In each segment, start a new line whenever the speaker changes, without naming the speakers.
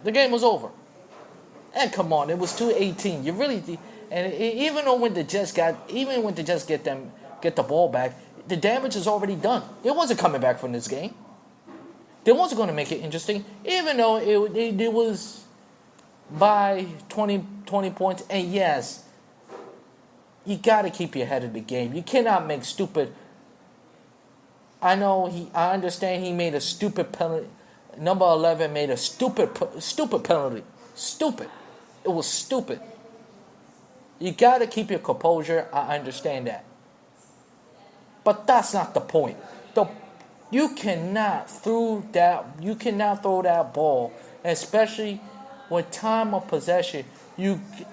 The game was over. And come on, it was 2:18. You really, and even though when the Jets get the ball back, the damage is already done. They wasn't coming back from this game. They wasn't going to make it interesting, even though it was by 20 points. And yes, you got to keep your head in the game. You cannot make stupid. I understand he made a stupid penalty. Number 11 made a stupid penalty. Stupid. It was stupid. You got to keep your composure. I understand that. But that's not the point. You cannot throw that ball, especially with time of possession.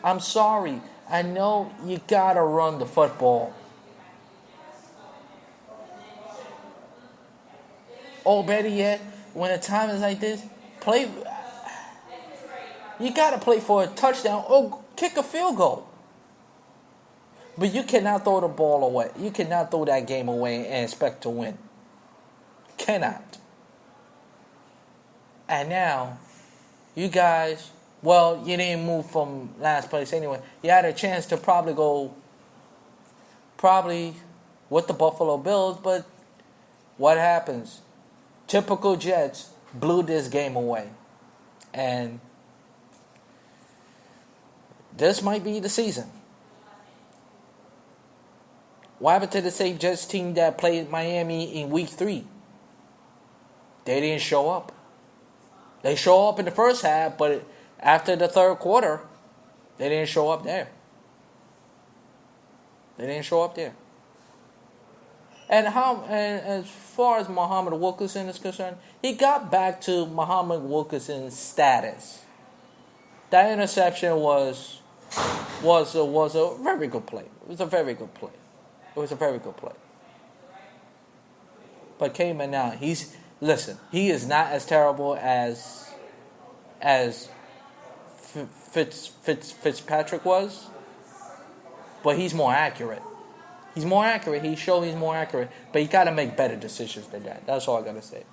I'm sorry. I know you got to run the football. Or better yet, when a time is like this, you got to play for a touchdown or kick a field goal. But you cannot throw the ball away. You cannot throw that game away and expect to win. Cannot. And now, you guys, well, you didn't move from last place anyway. You had a chance to probably with the Buffalo Bills, but what happens? Typical Jets blew this game away. And this might be the season. What happened to the same Jets team that played Miami in week 3? They didn't show up. They show up in the first half, but after the third quarter, they didn't show up there. And as far as Muhammad Wilkerson is concerned, he got back to Muhammad Wilkerson's status. That interception was a very good play. It was a very good play. But Cayman now, he is not as terrible as Fitzpatrick was, but he's more accurate. He showed he's more accurate, but you got to make better decisions than that. That's all I got to say.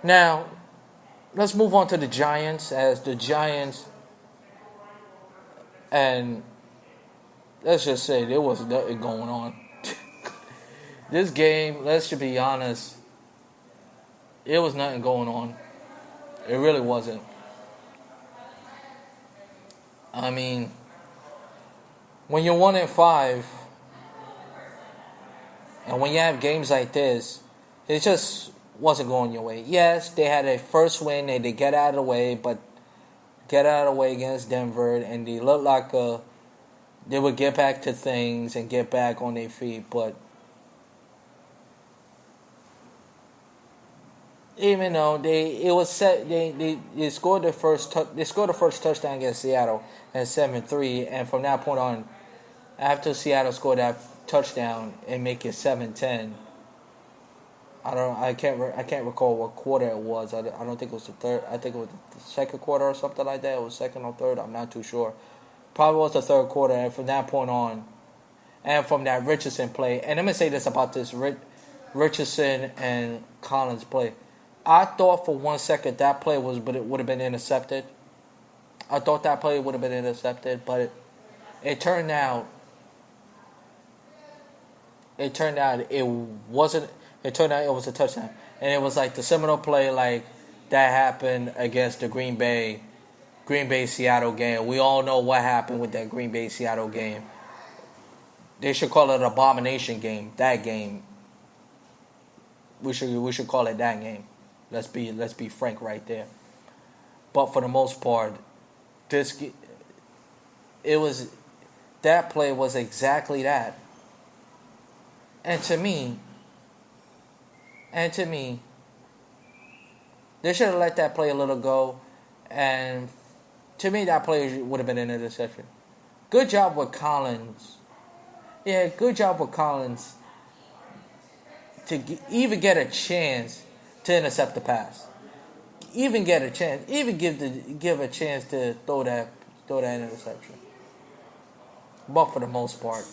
Now, let's move on to the Giants, and let's just say there was nothing going on. This game, let's just be honest, it was nothing going on. It really wasn't. I mean, when you're 1-5, and when you have games like this, it just wasn't going your way. Yes, they had a first win, and they get out of the way, but get out of the way against Denver, and they looked like they would get back to things and get back on their feet, but even though they scored the first touchdown against Seattle at 7-3, and from that point on, after Seattle scored that touchdown and make it 7-10, I can't recall what quarter it was. I don't think it was the third. I think it was the second quarter or something like that. It was second or third. I'm not too sure. Probably was the third quarter, and from that point on, and from that Richardson play, and let me say this about this Richardson and Collins play. I thought for 1 second that play would have been intercepted. I thought that play would have been intercepted, but it turned out it wasn't. It turned out it was a touchdown, and it was like the seminal play like that happened against the Green Bay Seattle game. We all know what happened with that Green Bay Seattle game. They should call it an abomination game. That game. We should call it that game. Let's be frank right there. But for the most part, that play was exactly that. And to me, they should have let that play a little go. And to me, that play would have been an interception. Good job with Collins. Yeah, good job with Collins to even get a chance to intercept the pass. Even get a chance. Even give a chance to throw that interception. But for the most part,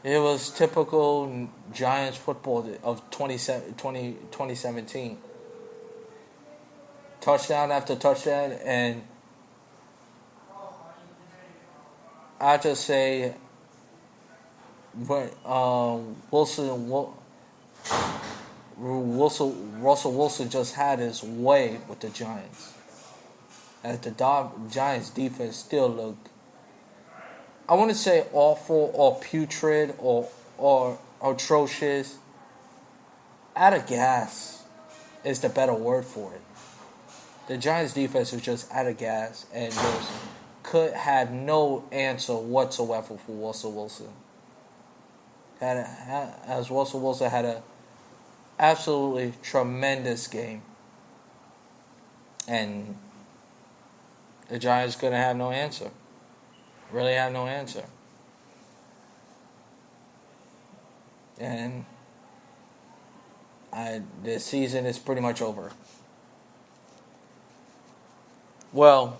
it was typical Giants football of 2017. touchdown after touchdown, and I just say, Russell Wilson just had his way with the Giants. As the Giants defense still looked, I wouldn't say awful or putrid or atrocious. Out of gas is the better word for it. The Giants defense was just out of gas and just could have no answer whatsoever for Russell Wilson. As Russell Wilson had a absolutely tremendous game, and the Giants couldn't have no answer. Really have no answer. And this season is pretty much over. Well,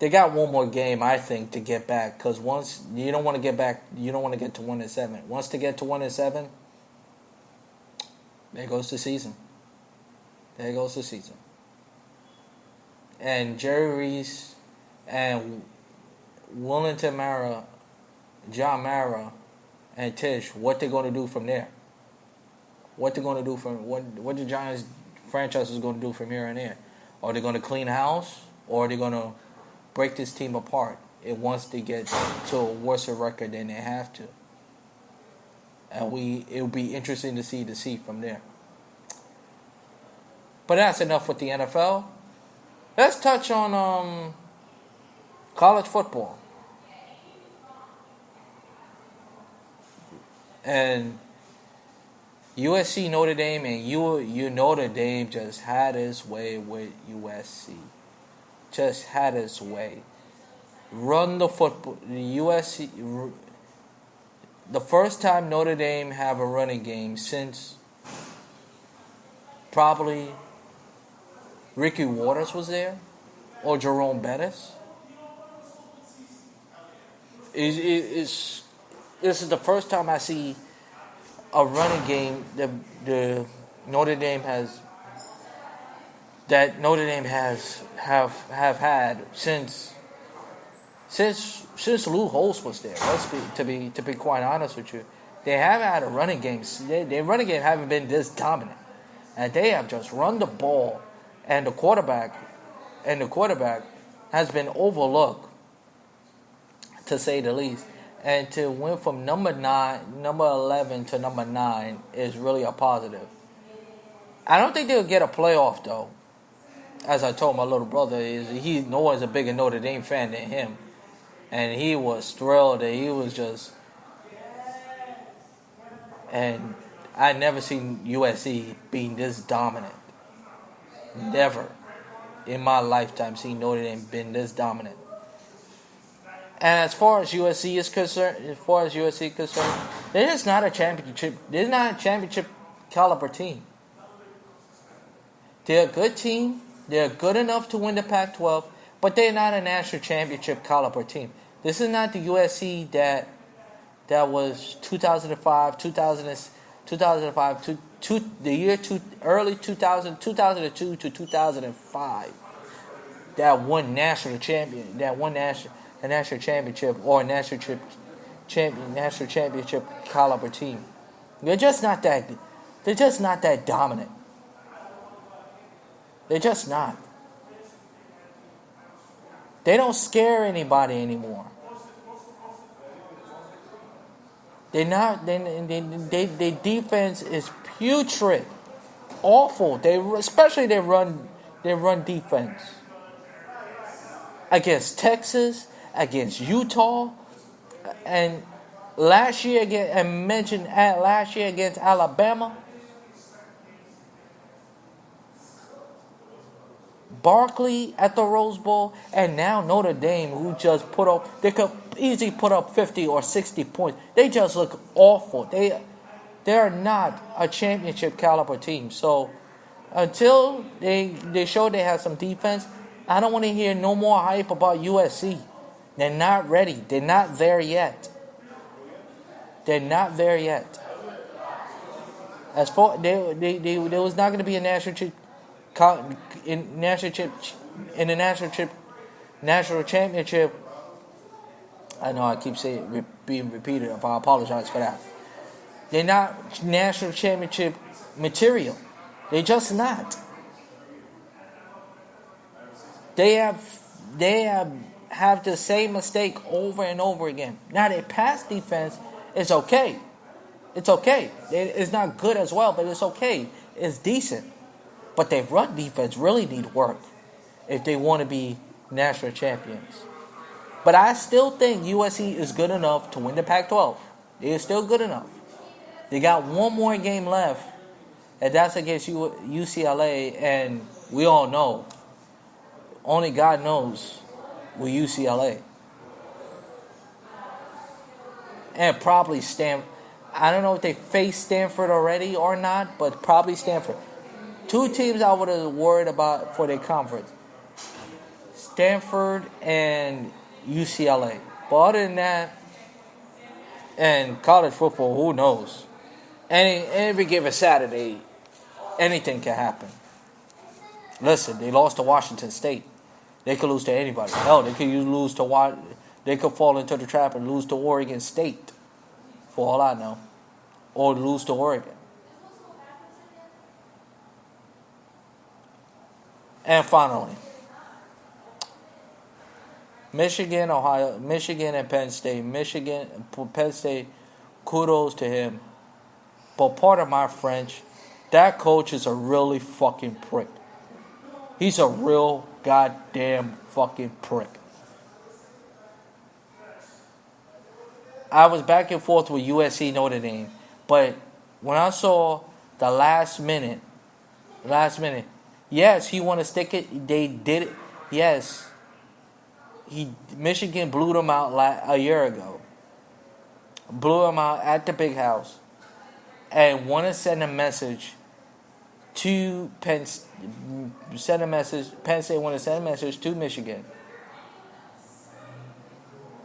they got one more game, I think, to get back. Because once you don't want to get back, you don't want to get to 1-7. Once they get to 1-7, there goes the season. There goes the season. And Jerry Reese and Wellington Mara, John Mara, and Tish, what they're going to do from there? What they're going to do from what the Giants franchise is going to do from here and there? Are they going to clean house, or are they going to break this team apart once they get to a worse record than they have to? And it'll be interesting to see from there. But that's enough with the NFL. Let's touch on college football. And USC Notre Dame, and you Notre Dame just had its way with USC. Just had its way. Run the football. The USC. The first time Notre Dame have a running game since probably Ricky Waters was there, or Jerome Bettis. This is the first time I see a running game that Notre Dame has have had since Lou Holtz was there. To be quite honest with you, they haven't had a running game. Their running game haven't been this dominant, and they have just run the ball, and the quarterback has been overlooked, to say the least. And to win from number 11 to number 9 is really a positive. I don't think they'll get a playoff though. As I told my little brother, no one's a bigger Notre Dame fan than him, and he was thrilled that he was just. And I never seen USC being this dominant. Never, in my lifetime, seen Notre Dame being this dominant. And as far as USC is concerned, they're just not a championship. They're not a championship caliber team. They're a good team. They're good enough to win the Pac-12, but they're not a national championship caliber team. This is not the USC that was 2005, 2005, early 2000, 2002 to 2005. That won national championship or national championship caliber team. They're just not that. They're just not that dominant. They're just not. They don't scare anybody anymore. They're not. Their defense is putrid, awful. Especially their run defense against Texas, against Utah, and last year against Alabama. Barkley at the Rose Bowl, and now Notre Dame, who just they could easily put up 50 or 60 points. They just look awful. They're not a championship caliber team. So until they show they have some defense, I don't want to hear no more hype about USC. They're not ready. They're not there yet. They're not there yet. As far there was not going to be a national in the national championship. I know I keep saying being repeated. If I apologize for that. They're not national championship material. They're just not. They have the same mistake over and over again. Now their pass defense is okay. It's okay. It's not good as well, but it's okay. It's decent. But their run defense really need work if they want to be national champions. But I still think USC is good enough to win the Pac-12. They're still good enough. They got one more game left, and that's against UCLA, and we all know, only God knows with UCLA. And probably Stanford. I don't know if they faced Stanford already or not, but probably Stanford. Two teams I would have worried about for their conference. Stanford and UCLA. But other than that, and college football, who knows? Every given Saturday, anything can happen. Listen, they lost to Washington State. They could lose to anybody. Hell, they could lose to They could fall into the trap and lose to Oregon State, for all I know, or lose to Oregon. And finally, Michigan, Ohio, Michigan and Penn State. Penn State, kudos to him. But pardon my French, that coach is a really fucking prick. He's a real goddamn fucking prick. I was back and forth with USC Notre Dame, but when I saw the last minute, yes, he want to stick it. They did it. Yes, Michigan blew them out a year ago. Blew them out at the big house, and want to send a message to Penn State want to send a message to Michigan.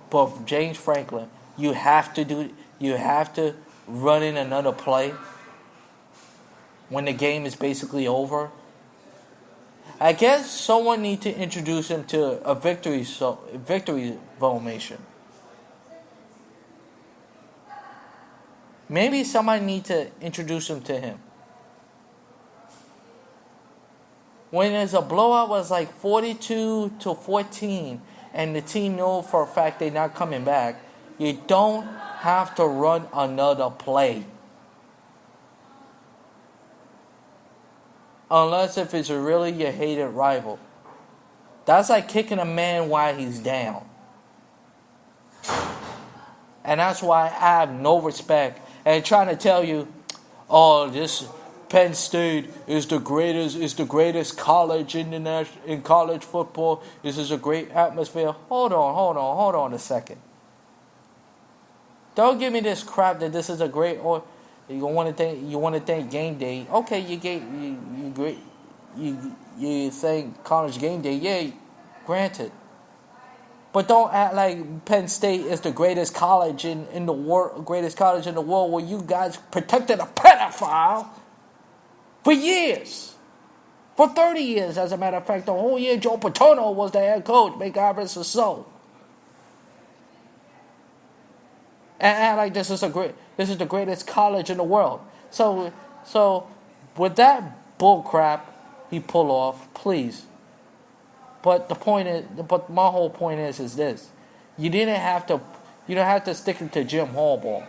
But James Franklin, you have to run in another play when the game is basically over. I guess someone need to introduce him to a victory formation. Maybe somebody need to introduce him to him. When there's a blowout was like 42-14 and the team know for a fact they're not coming back, you don't have to run another play. Unless if it's really your hated rival. That's like kicking a man while he's down. And that's why I have no respect. And trying to tell you, oh, this Penn State is the greatest college in college football. This is a great atmosphere. Hold on a second. Don't give me this crap that this is a great or you want to think game day. Okay, you saying college game day, yeah, granted. But don't act like Penn State is the greatest college in the world, where you guys protected a pedophile for years. For 30 years, as a matter of fact. The whole year Joe Paterno was the head coach. May God rest his soul. And act like this is the greatest college in the world. So with that bull crap he pull off, please. But my whole point is this: you don't have to stick it to Jim Harbaugh.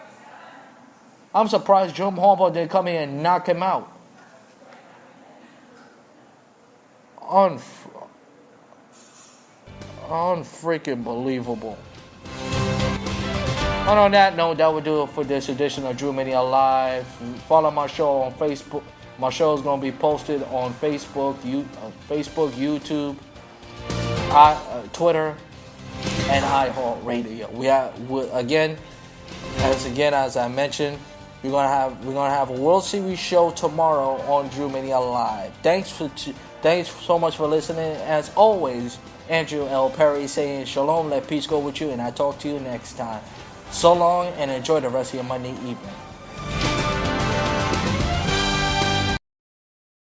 I'm surprised Jim Harbaugh didn't come in and knock him out. Unfreaking believable. And on that note, that will do it for this edition of Drew Media Live. Follow my show on Facebook. My show is going to be posted on Facebook, YouTube, Twitter, and iHeartRadio. As I mentioned, we're gonna have a World Series show tomorrow on Drew Media Live. Thanks so much for listening. As always, Andrew L. Perry saying shalom, let peace go with you, and I talk to you next time. So long, and enjoy the rest of your Monday evening.